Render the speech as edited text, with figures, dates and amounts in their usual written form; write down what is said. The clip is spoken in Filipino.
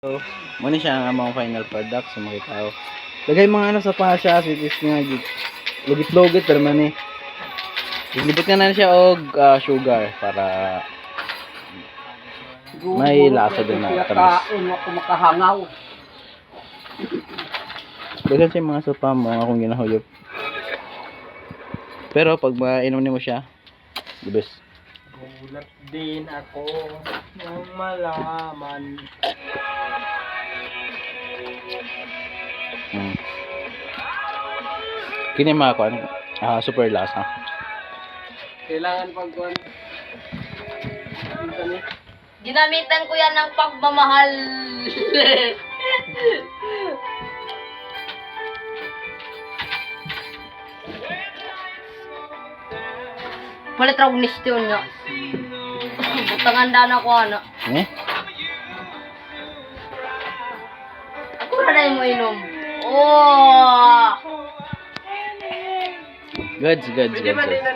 So, muna siya ang among final product sa mga tao. Lagay mga ano sa pasya, sweeties nga lugit-lugit pero man eh. Ilibot na siya og sugar para may lasa din na tamis. Ako makahangaw. Dagan siya mga sopa mo akong ginahuyop. Pero pag mainom nimo siya, the best. Gulat din ako nang malaman. Kini mga kuan, super lasa. Kailangan pagkuhan. Ginamitan ko yan ng pagmamahal. Palit raw nisto niya. Butangan dana ko ano. Eh? Ako na mo inom. Oh! Goods. Pwede ba din na